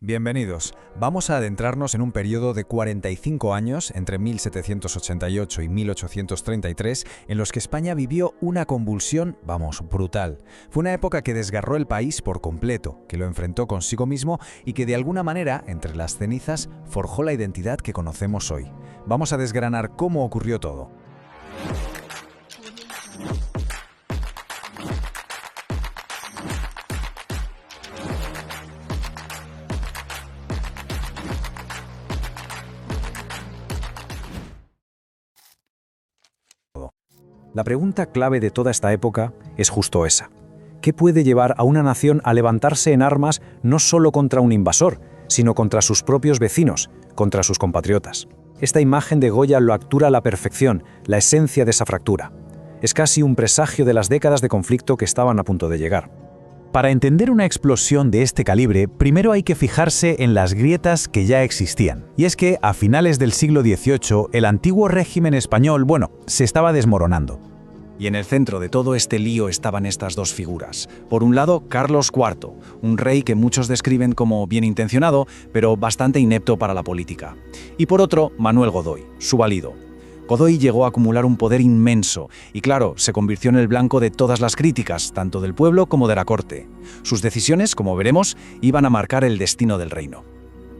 Bienvenidos. Vamos a adentrarnos en un periodo de 45 años, entre 1788 y 1833, en los que España vivió una convulsión, brutal. Fue una época que desgarró el país por completo, que lo enfrentó consigo mismo y que de alguna manera, entre las cenizas, forjó la identidad que conocemos hoy. Vamos a desgranar cómo ocurrió todo. La pregunta clave de toda esta época es justo esa. ¿Qué puede llevar a una nación a levantarse en armas no solo contra un invasor, sino contra sus propios vecinos, contra sus compatriotas? Esta imagen de Goya lo captura a la perfección, la esencia de esa fractura. Es casi un presagio de las décadas de conflicto que estaban a punto de llegar. Para entender una explosión de este calibre, primero hay que fijarse en las grietas que ya existían. Y es que, a finales del siglo XVIII, el antiguo régimen español, se estaba desmoronando. Y en el centro de todo este lío estaban estas dos figuras. Por un lado, Carlos IV, un rey que muchos describen como bien intencionado, pero bastante inepto para la política. Y por otro, Manuel Godoy, su valido. Godoy llegó a acumular un poder inmenso y, claro, se convirtió en el blanco de todas las críticas, tanto del pueblo como de la corte. Sus decisiones, como veremos, iban a marcar el destino del reino.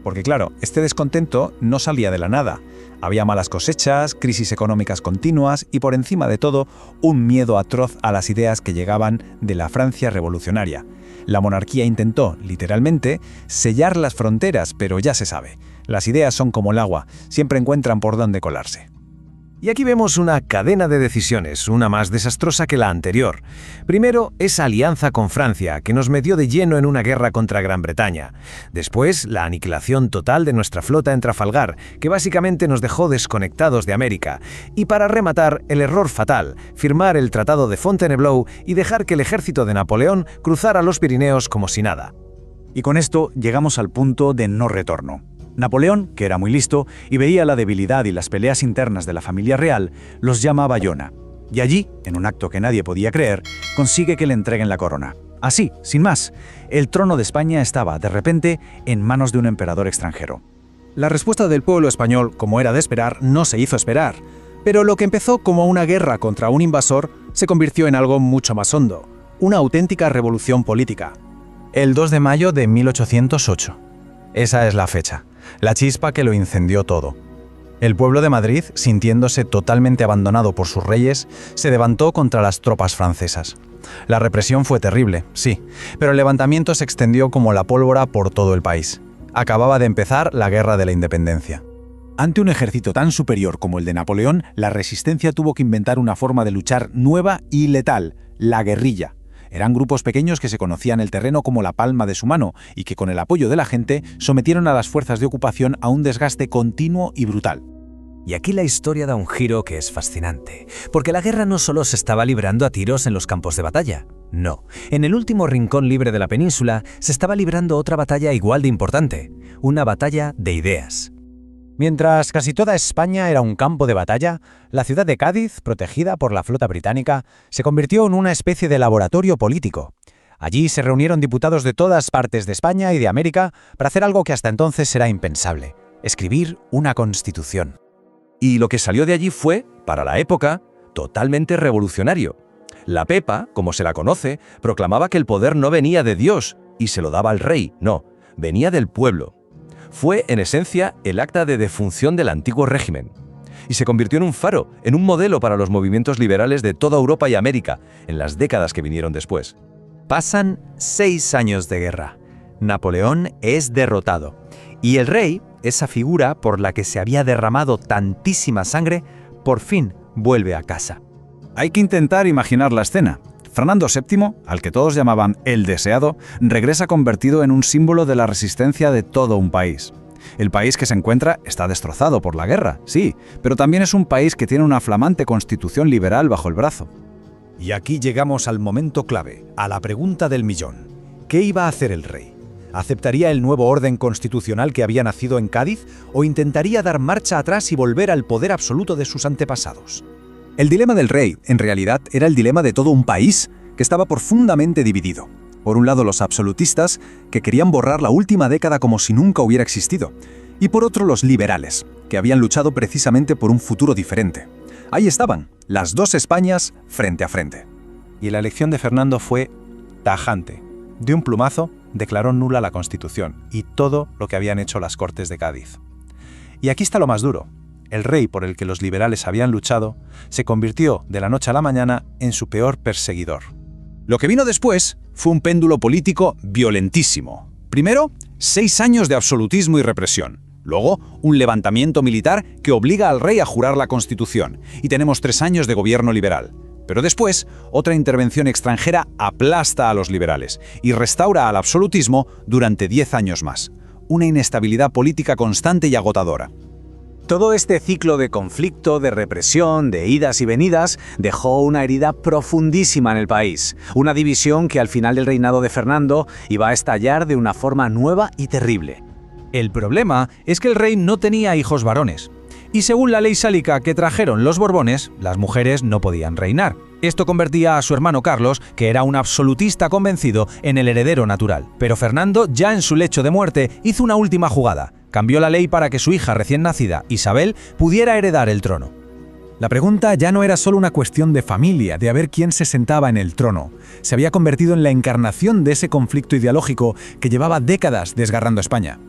Porque claro, este descontento no salía de la nada. Había malas cosechas, crisis económicas continuas y, por encima de todo, un miedo atroz a las ideas que llegaban de la Francia revolucionaria. La monarquía intentó, literalmente, sellar las fronteras, pero ya se sabe. Las ideas son como el agua, siempre encuentran por dónde colarse. Y aquí vemos una cadena de decisiones, una más desastrosa que la anterior. Primero, esa alianza con Francia, que nos metió de lleno en una guerra contra Gran Bretaña. Después, la aniquilación total de nuestra flota en Trafalgar, que básicamente nos dejó desconectados de América. Y para rematar, el error fatal, firmar el Tratado de Fontainebleau y dejar que el ejército de Napoleón cruzara los Pirineos como si nada. Y con esto llegamos al punto de no retorno. Napoleón, que era muy listo y veía la debilidad y las peleas internas de la familia real, los llama a Bayona. Y allí, en un acto que nadie podía creer, consigue que le entreguen la corona. Así, sin más, el trono de España estaba, de repente, en manos de un emperador extranjero. La respuesta del pueblo español, como era de esperar, no se hizo esperar. Pero lo que empezó como una guerra contra un invasor se convirtió en algo mucho más hondo, una auténtica revolución política. El 2 de mayo de 1808. Esa es la fecha, la chispa que lo incendió todo. El pueblo de Madrid, sintiéndose totalmente abandonado por sus reyes, se levantó contra las tropas francesas. La represión fue terrible, sí, pero el levantamiento se extendió como la pólvora por todo el país. Acababa de empezar la Guerra de la Independencia. Ante un ejército tan superior como el de Napoleón, la resistencia tuvo que inventar una forma de luchar nueva y letal, la guerrilla. Eran grupos pequeños que se conocían el terreno como la palma de su mano y que con el apoyo de la gente sometieron a las fuerzas de ocupación a un desgaste continuo y brutal. Y aquí la historia da un giro que es fascinante, porque la guerra no solo se estaba librando a tiros en los campos de batalla. No, en el último rincón libre de la península se estaba librando otra batalla igual de importante, una batalla de ideas. Mientras casi toda España era un campo de batalla, la ciudad de Cádiz, protegida por la flota británica, se convirtió en una especie de laboratorio político. Allí se reunieron diputados de todas partes de España y de América para hacer algo que hasta entonces era impensable: escribir una constitución. Y lo que salió de allí fue, para la época, totalmente revolucionario. La Pepa, como se la conoce, proclamaba que el poder no venía de Dios y se lo daba al rey, no, venía del pueblo. Fue, en esencia, el acta de defunción del antiguo régimen. Y se convirtió en un faro, en un modelo para los movimientos liberales de toda Europa y América, en las décadas que vinieron después. Pasan 6 años de guerra. Napoleón es derrotado. Y el rey, esa figura por la que se había derramado tantísima sangre, por fin vuelve a casa. Hay que intentar imaginar la escena. Fernando VII, al que todos llamaban el deseado, regresa convertido en un símbolo de la resistencia de todo un país. El país que se encuentra está destrozado por la guerra, sí, pero también es un país que tiene una flamante constitución liberal bajo el brazo. Y aquí llegamos al momento clave, a la pregunta del millón. ¿Qué iba a hacer el rey? ¿Aceptaría el nuevo orden constitucional que había nacido en Cádiz o intentaría dar marcha atrás y volver al poder absoluto de sus antepasados? El dilema del rey, en realidad, era el dilema de todo un país que estaba profundamente dividido. Por un lado, los absolutistas, que querían borrar la última década como si nunca hubiera existido. Y por otro, los liberales, que habían luchado precisamente por un futuro diferente. Ahí estaban, las dos Españas frente a frente. Y la elección de Fernando fue tajante. De un plumazo declaró nula la Constitución y todo lo que habían hecho las Cortes de Cádiz. Y aquí está lo más duro. El rey por el que los liberales habían luchado se convirtió de la noche a la mañana en su peor perseguidor. Lo que vino después fue un péndulo político violentísimo. Primero, 6 años de absolutismo y represión. Luego, un levantamiento militar que obliga al rey a jurar la Constitución. Y tenemos 3 años de gobierno liberal. Pero después, otra intervención extranjera aplasta a los liberales y restaura al absolutismo durante 10 años más. Una inestabilidad política constante y agotadora. Todo este ciclo de conflicto, de represión, de idas y venidas, dejó una herida profundísima en el país. Una división que al final del reinado de Fernando iba a estallar de una forma nueva y terrible. El problema es que el rey no tenía hijos varones. Y según la ley sálica que trajeron los Borbones, las mujeres no podían reinar. Esto convertía a su hermano Carlos, que era un absolutista convencido, en el heredero natural. Pero Fernando, ya en su lecho de muerte, hizo una última jugada. Cambió la ley para que su hija recién nacida, Isabel, pudiera heredar el trono. La pregunta ya no era solo una cuestión de familia, de a ver quién se sentaba en el trono. Se había convertido en la encarnación de ese conflicto ideológico que llevaba décadas desgarrando España.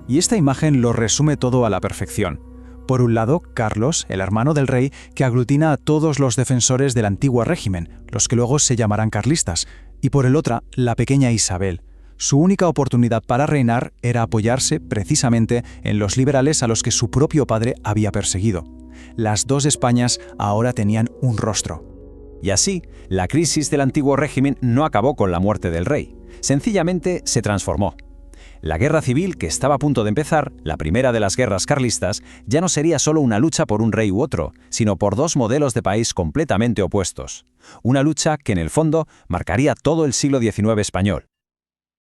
Y esta imagen lo resume todo a la perfección. Por un lado, Carlos, el hermano del rey, que aglutina a todos los defensores del antiguo régimen, los que luego se llamarán carlistas. Y por el otro, la pequeña Isabel. Su única oportunidad para reinar era apoyarse precisamente en los liberales a los que su propio padre había perseguido. Las dos Españas ahora tenían un rostro. Y así, la crisis del antiguo régimen no acabó con la muerte del rey. Sencillamente se transformó. La guerra civil que estaba a punto de empezar, la primera de las guerras carlistas, ya no sería solo una lucha por un rey u otro, sino por dos modelos de país completamente opuestos. Una lucha que en el fondo marcaría todo el siglo XIX español.